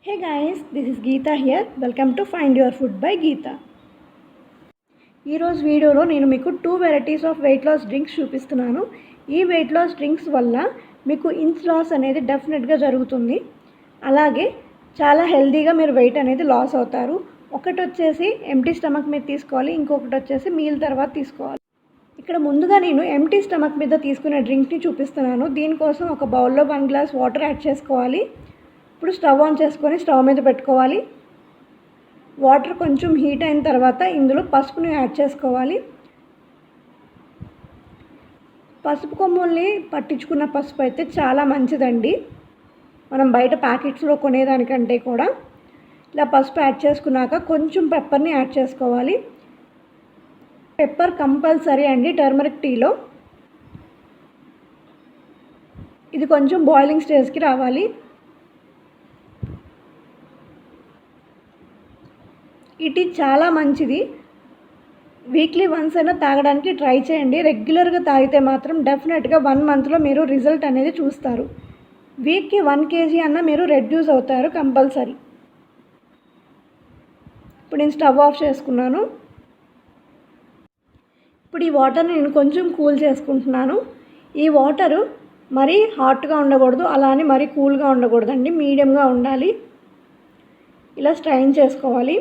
Hey guys, this is Geeta here. Welcome to Find Your Food by Geeta. ఈరోజు వీడియోలో నేను మీకు 2 varieties of weight loss drinks చూపిస్తున్నాను. ఈ వెయిట్ లాస్ డ్రింక్స్ వల్ల మీకు ఇంచ్ లాస్ అనేది డెఫినెట్గా జరుగుతుంది. అలాగే చాలా హెల్తీగా మీరు వెయిట్ అనేది లాస్ అవుతారు. ఒకటి వచ్చేసి ఎంటీ స్టమక్ మీద తీసుకోవాలి, ఇంకొకటి వచ్చేసి మీల్ తర్వాత తీసుకోవాలి. ఇక్కడ ముందుగా నేను ఎంటీ స్టమక్ మీద తీసుకునే డ్రింక్ని చూపిస్తున్నాను. దీనికోసం ఒక బౌల్లో 1 గ్లాస్ వాటర్ యాడ్ చేసుకోవాలి. ఇప్పుడు స్టవ్ ఆన్ చేసుకొని స్టవ్ మీద పెట్టుకోవాలి. వాటర్ కొంచెం హీట్ అయిన తర్వాత ఇందులో పసుపుని యాడ్ చేసుకోవాలి. పసుపు కొమ్ముల్ని పట్టించుకున్న పసుపు అయితే చాలా మంచిదండి. మనం బయట ప్యాకెట్స్లో కొనేదానికంటే కూడా ఇలా పసుపు యాడ్ చేసుకున్నాక కొంచెం పెప్పర్ని యాడ్ చేసుకోవాలి. పెప్పర్ కంపల్సరీ అండి టర్మరిక్ టీలో. ఇది కొంచెం బాయిలింగ్ స్టేజ్కి రావాలి. ఈ టీ చాలా మంచిది. వీక్లీ వన్స్ అయినా తాగడానికి ట్రై చేయండి. రెగ్యులర్గా తాగితే మాత్రం డెఫినెట్గా 1 మంత్లో మీరు రిజల్ట్ అనేది చూస్తారు. వీక్కి 1 kg అన్న మీరు రెడ్యూస్ అవుతారు కంపల్సరీ. ఇప్పుడు నేను స్టవ్ ఆఫ్ చేసుకున్నాను. ఇప్పుడు ఈ వాటర్ని నేను కొంచెం కూల్ చేసుకుంటున్నాను. ఈ వాటరు మరీ హాట్గా ఉండకూడదు, అలా అని మరీ కూల్గా ఉండకూడదండి, మీడియంగా ఉండాలి. ఇలా స్ట్రైన్ చేసుకోవాలి.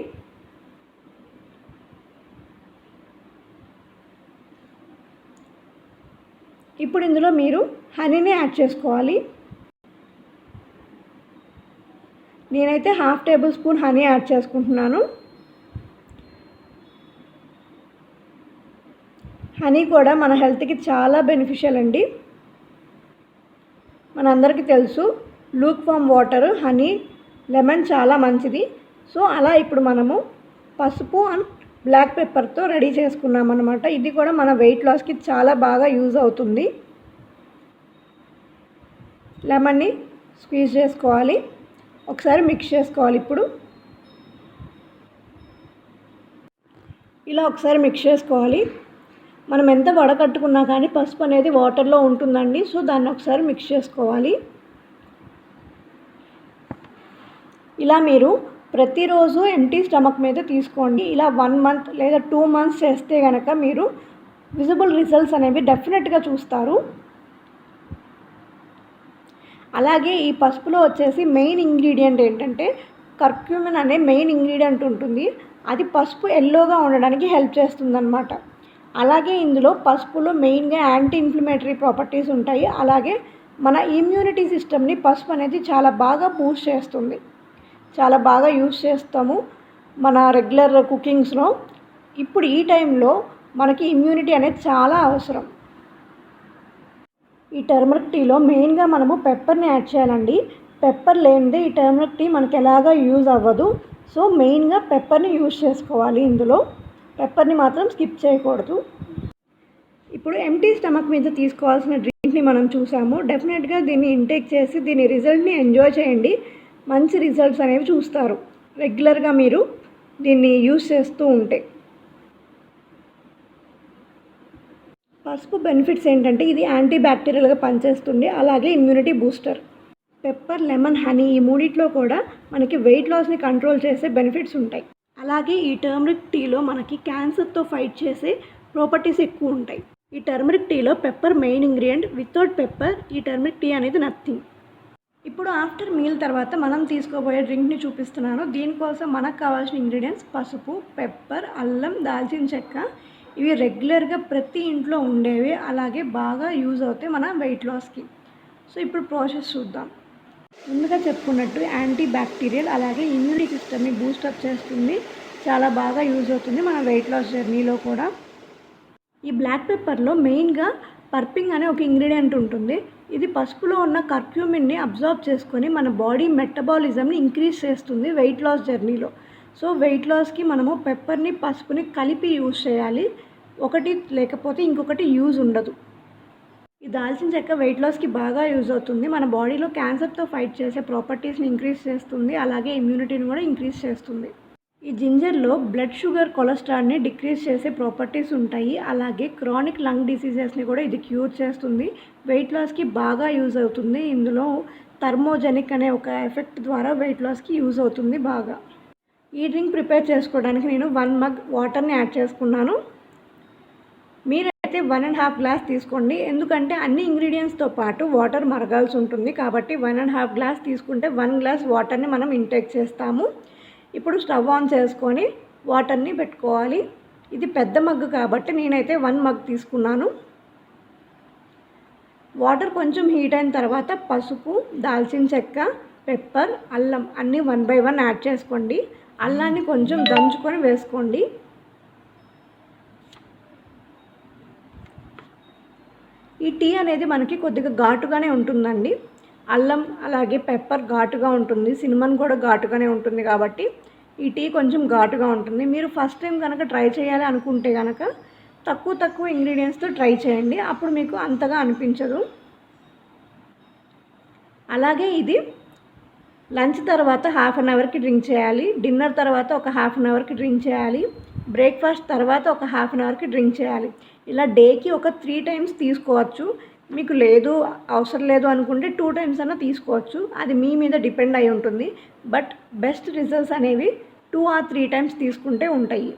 ఇప్పుడు ఇందులో మీరు హనీని యాడ్ చేసుకోవాలి. నేనైతే 1/2 టేబుల్ స్పూన్ హనీ యాడ్ చేసుకుంటున్నాను. హనీ కూడా మన హెల్త్కి చాలా బెనిఫిషియల్ అండి. మనందరికీ తెలుసు Luke warm water, honey, lemon చాలా మంచిది. సో అలా ఇప్పుడు మనము పసుపు అండ్ బ్లాక్ పెప్పర్తో రెడీ చేసుకున్నాం అన్నమాట. ఇది కూడా మన వెయిట్ లాస్కి చాలా బాగా యూజ్ అవుతుంది. లెమన్ని స్క్వీజ్ చేసుకోవాలి, ఒకసారి మిక్స్ చేసుకోవాలి. ఇప్పుడు ఇలా ఒకసారి మిక్స్ చేసుకోవాలి. మనం ఎంత వడకట్టుకున్నా కానీ పసుపు అనేది వాటర్లో ఉంటుందండి. సో దాన్ని ఒకసారి మిక్స్ చేసుకోవాలి. ఇలా మీరు ప్రతిరోజు ఎంటీ స్టమక్ మీద తీసుకోండి. ఇలా 1 మంత్ లేదా 2 మంత్స్ చేస్తే కనుక మీరు విజిబుల్ రిజల్ట్స్ అనేవి డెఫినెట్గా చూస్తారు. అలాగే ఈ పసుపులో వచ్చేసి మెయిన్ ఇంగ్రీడియంట్ ఏంటంటే కర్క్యూమిన్ అనే మెయిన్ ఇంగ్రీడియంట్ ఉంటుంది. అది పసుపు ఎల్లోగా ఉండడానికి హెల్ప్ చేస్తుందన్నమాట. అలాగే ఇందులో పసుపులో మెయిన్గా యాంటీ ఇన్ఫ్లమేటరీ ప్రాపర్టీస్ ఉంటాయి. అలాగే మన ఇమ్యూనిటీ సిస్టమ్ని పసుపు అనేది చాలా బాగా బూస్ట్ చేస్తుంది. చాలా బాగా యూజ్ చేస్తాము మన రెగ్యులర్ కుకింగ్స్లో. ఇప్పుడు ఈ టైంలో మనకి ఇమ్యూనిటీ అనేది చాలా అవసరం. ఈ టర్మరిక్ టీలో మెయిన్గా మనము పెప్పర్ని యాడ్ చేయాలండి. పెప్పర్ లేనిదే ఈ టర్మరిక్ టీ మనకి ఎలాగా యూజ్ అవ్వదు. సో మెయిన్గా పెప్పర్ని యూజ్ చేసుకోవాలి. ఇందులో పెప్పర్ని మాత్రం స్కిప్ చేయకూడదు. ఇప్పుడు ఎంటీ స్టమక్ మీద తీసుకోవాల్సిన డ్రింక్ని మనం చూసాము. డెఫినెట్గా దీన్ని ఇంటేక్ చేసి దీని రిజల్ట్ని ఎంజాయ్ చేయండి. మంచి రిజల్ట్స్ అనేవి చూస్తారు రెగ్యులర్గా మీరు దీన్ని యూజ్ చేస్తూ ఉంటే. పసుపు బెనిఫిట్స్ ఏంటంటే ఇది యాంటీ బ్యాక్టీరియల్గా పనిచేస్తుంది, అలాగే immunity booster. Pepper, lemon, honey ఈ మూడిట్లో కూడా మనకి వెయిట్ లాస్ని కంట్రోల్ చేసే బెనిఫిట్స్ ఉంటాయి. అలాగే ఈ టర్మరిక్ టీలో మనకి క్యాన్సర్తో ఫైట్ చేసే ప్రాపర్టీస్ ఎక్కువ ఉంటాయి. ఈ టర్మరిక్ టీలో pepper main ingredient. Without pepper ఈ టర్మరిక్ టీ అనేది నథింగ్. ఇప్పుడు ఆఫ్టర్ మీల్ తర్వాత మనం తీసుకోబోయే డ్రింక్ని చూపిస్తున్నాను. దీనికోసం మనకు కావాల్సిన ఇంగ్రీడియంట్స్ పసుపు, పెప్పర్, అల్లం, దాల్చిన చెక్క. ఇవి రెగ్యులర్గా ప్రతి ఇంట్లో ఉండేవి, అలాగే బాగా యూజ్ అవుతాయి మన వెయిట్ లాస్కి. సో ఇప్పుడు ప్రాసెస్ చూద్దాం. ముందుగా చెప్పుకున్నట్టు యాంటీ బ్యాక్టీరియల్, అలాగే ఇమ్యూనిటీ సిస్టమ్ని బూస్టప్ చేస్తుంది. చాలా బాగా యూజ్ అవుతుంది మన వెయిట్ లాస్ జర్నీలో కూడా. ఈ బ్లాక్ పెప్పర్లో మెయిన్గా పర్పింగ్ అనే ఒక ఇంగ్రీడియంట్ ఉంటుంది. ఇది పసుపులో ఉన్న కర్క్యూమిన్ని అబ్జార్బ్ చేసుకొని మన బాడీ మెటబాలిజంని ఇంక్రీజ్ చేస్తుంది వెయిట్ లాస్ జర్నీలో. సో వెయిట్ లాస్కి మనము పెప్పర్ని, పసుపుని కలిపి యూజ్ చేయాలి. ఒకటి లేకపోతే ఇంకొకటి యూజ్ ఉండదు. ఈ దాల్చిన చెక్క వెయిట్ లాస్కి బాగా యూజ్ అవుతుంది. మన బాడీలో క్యాన్సర్తో ఫైట్ చేసే ప్రాపర్టీస్ని ఇంక్రీజ్ చేస్తుంది, అలాగే ఇమ్యూనిటీని కూడా ఇంక్రీజ్ చేస్తుంది. ఈ జింజర్లో బ్లడ్ షుగర్, కొలెస్ట్రాల్ని డిక్రీజ్ చేసే ప్రాపర్టీస్ ఉంటాయి. అలాగే క్రానిక్ లంగ్ డిసీజెస్ని కూడా ఇది క్యూర్ చేస్తుంది. వెయిట్ లాస్కి బాగా యూజ్ అవుతుంది. ఇందులో థర్మోజెనిక్ అనే ఒక ఎఫెక్ట్ ద్వారా వెయిట్ లాస్కి యూజ్ అవుతుంది బాగా. ఈ డ్రింక్ ప్రిపేర్ చేసుకోవడానికి నేను 1 మగ్ వాటర్ని యాడ్ చేసుకున్నాను. మీరైతే 1.5 గ్లాస్ తీసుకోండి, ఎందుకంటే అన్ని ఇంగ్రీడియంట్స్తో పాటు వాటర్ మరగాల్సి ఉంటుంది కాబట్టి 1.5 గ్లాస్ తీసుకుంటే 1 గ్లాస్ వాటర్ని మనం ఇంటేక్ చేస్తాము. ఇప్పుడు స్టవ్ ఆన్ చేసుకొని వాటర్ని పెట్టుకోవాలి. ఇది పెద్ద మగ్గు కాబట్టి నేనైతే 1 మగ్ తీసుకున్నాను. వాటర్ కొంచెం హీట్ అయిన తర్వాత పసుపు, దాల్చిన చెక్క, పెప్పర్, అల్లం అన్నీ 1 బై 1 యాడ్ చేసుకోండి. అల్లాన్ని కొంచెం దంచుకొని వేసుకోండి. ఈ టీ అనేది మనకి కొద్దిగా ఘాటుగానే ఉంటుందండి. అల్లం అలాగే పెప్పర్ ఘాటుగా ఉంటుంది, సినిమన్ కూడా ఘాటుగానే ఉంటుంది కాబట్టి ఈ టీ కొంచెం ఘాటుగా ఉంటుంది. మీరు ఫస్ట్ టైం కనుక ట్రై చేయాలి అనుకుంటే కనుక తక్కువ ఇంగ్రీడియంట్స్తో ట్రై చేయండి, అప్పుడు మీకు అంతగా అనిపించదు. అలాగే ఇది లంచ్ తర్వాత 1/2 అన్ అవర్కి డ్రింక్ చేయాలి, డిన్నర్ తర్వాత ఒక 1/2 అన్ అవర్కి డ్రింక్ చేయాలి, బ్రేక్ఫాస్ట్ తర్వాత ఒక 1/2 అన్ అవర్కి డ్రింక్ చేయాలి. ఇలా డేకి ఒక 3 టైమ్స్ తీసుకోవచ్చు. మీకు అవసరం లేదు అనుకుంటే 2 టైమ్స్ అన్నా తీసుకోవచ్చు, అది మీ మీద డిపెండ్ అయి ఉంటుంది. బట్ బెస్ట్ రిజల్ట్స్ అనేవి 2 ఆర్ 3 టైమ్స్ తీసుకుంటే ఉంటాయి.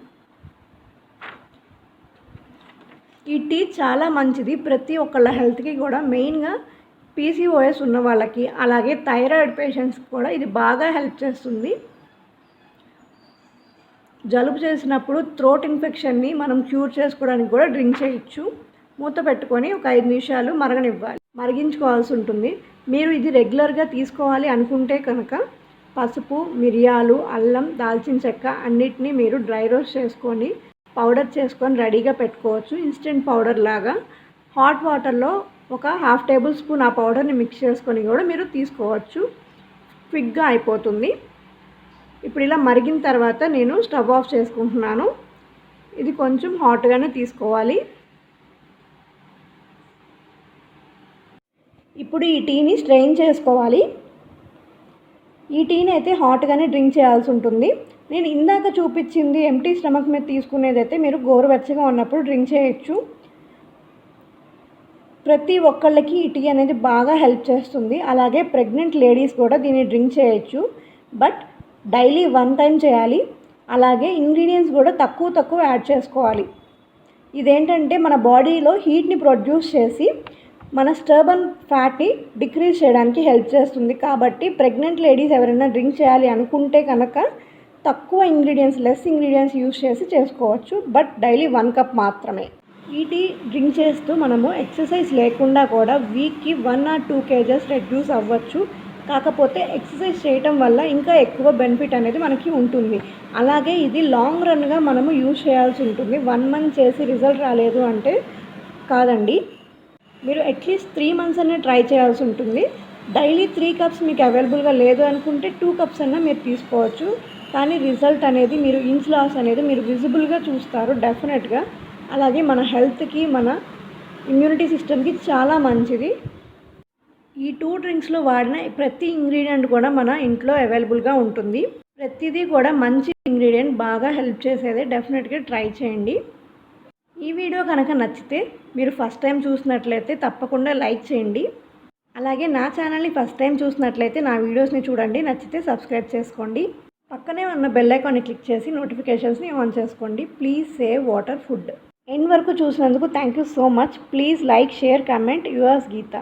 ఈ టీ చాలా మంచిది ప్రతి ఒక్కళ్ళ హెల్త్కి కూడా, మెయిన్గా పీసీఓఎస్ ఉన్న వాళ్ళకి అలాగే థైరాయిడ్ పేషెంట్స్కి కూడా ఇది బాగా హెల్ప్ చేస్తుంది. జలుబు చేసినప్పుడు థ్రోట్ ఇన్ఫెక్షన్ని మనం క్యూర్ చేసుకోవడానికి కూడా డ్రింక్ చేయొచ్చు. మూత పెట్టుకొని ఒక 5 నిమిషాలు మరిగించుకోవాల్సి ఉంటుంది. మీరు ఇది రెగ్యులర్గా తీసుకోవాలి అనుకుంటే కనుక పసుపు, మిరియాలు, అల్లం, దాల్చిన చెక్క అన్నిటినీ మీరు డ్రై రోస్ట్ చేసుకొని పౌడర్ చేసుకొని రెడీగా పెట్టుకోవచ్చు. ఇన్స్టెంట్ పౌడర్ లాగా హాట్ వాటర్లో ఒక 1/2 టేబుల్ స్పూన్ ఆ పౌడర్ని మిక్స్ చేసుకొని కూడా మీరు తీసుకోవచ్చు, క్విక్గా అయిపోతుంది. ఇప్పుడు ఇలా మరిగిన తర్వాత నేను స్టవ్ ఆఫ్ చేసుకుంటున్నాను. ఇది కొంచెం హాట్గానే తీసుకోవాలి. ఇప్పుడు ఈ టీని స్ట్రెయిన్ చేసుకోవాలి. ఈ టీని అయితే హాట్గానే డ్రింక్ చేయాల్సి ఉంటుంది. నేను ఇందాక చూపించింది ఎంప్టీ స్టమక్ మీద తీసుకునేదైతే మీరు గోరువెచ్చగా ఉన్నప్పుడు డ్రింక్ చేయొచ్చు. ప్రతి ఒక్కళ్ళకి ఈ టీ అనేది బాగా హెల్ప్ చేస్తుంది. అలాగే ప్రెగ్నెంట్ లేడీస్ కూడా దీన్ని డ్రింక్ చేయొచ్చు, బట్ డైలీ 1 టైం చేయాలి. అలాగే ఇంగ్రీడియంట్స్ కూడా తక్కువ యాడ్ చేసుకోవాలి. ఇదేంటంటే మన బాడీలో హీట్ని ప్రొడ్యూస్ చేసి మన స్టర్బన్ ఫ్యాట్ని డిక్రీజ్ చేయడానికి హెల్ప్ చేస్తుంది. కాబట్టి ప్రెగ్నెంట్ లేడీస్ ఎవరైనా డ్రింక్ చేయాలి అనుకుంటే కనుక తక్కువ లెస్ ఇంగ్రీడియంట్స్ యూజ్ చేసి చేసుకోవచ్చు, బట్ డైలీ 1 కప్ మాత్రమే. ఈ టీ డ్రింక్ చేస్తూ మనము ఎక్సర్సైజ్ లేకుండా కూడా వీక్కి 1 ఆర్ 2 kgs రెడ్యూస్ అవ్వచ్చు. కాకపోతే ఎక్సర్సైజ్ చేయటం వల్ల ఇంకా ఎక్కువ బెనిఫిట్ అనేది మనకి ఉంటుంది. అలాగే ఇది లాంగ్ రన్గా మనము యూజ్ చేయాల్సి ఉంటుంది. 1 మంత్ చేసి రిజల్ట్ రాలేదు అంటే కాదండి, మీరు అట్లీస్ట్ 3 మంత్స్ అనే ట్రై చేయాల్సి ఉంటుంది. డైలీ 3 కప్స్ మీకు అవైలబుల్గా లేదు అనుకుంటే 2 కప్స్ అన్నా మీరు తీసుకోవచ్చు. కానీ రిజల్ట్ అనేది మీరు ఇంచ్ లాస్ అనేది మీరు విజిబుల్గా చూస్తారు డెఫినెట్గా. అలాగే మన హెల్త్కి మన ఇమ్యూనిటీ సిస్టమ్కి చాలా మంచిది. ఈ 2 డ్రింక్స్లో వాడిన ప్రతి ఇంగ్రీడియంట్ కూడా మన ఇంట్లో అవైలబుల్గా ఉంటుంది. ప్రతిదీ కూడా మంచి ఇంగ్రీడియంట్, బాగా హెల్ప్ చేసేదే. డెఫినెట్గా ట్రై చేయండి. ఈ వీడియో కనుక నచ్చితే మీరు ఫస్ట్ టైం చూసినట్లయితే తప్పకుండా లైక్ చేయండి. అలాగే నా ఛానల్ని ఫస్ట్ టైం చూసినట్లయితే నా వీడియోస్ని చూడండి, నచ్చితే సబ్స్క్రైబ్ చేసుకోండి. పక్కనే ఉన్న బెల్ ఐకాన్ని క్లిక్ చేసి నోటిఫికేషన్స్ని ఆన్ చేసుకోండి. Please save water, food. End వరకు చూసినందుకు thank you so much. Please like, share, comment. Yours Gita.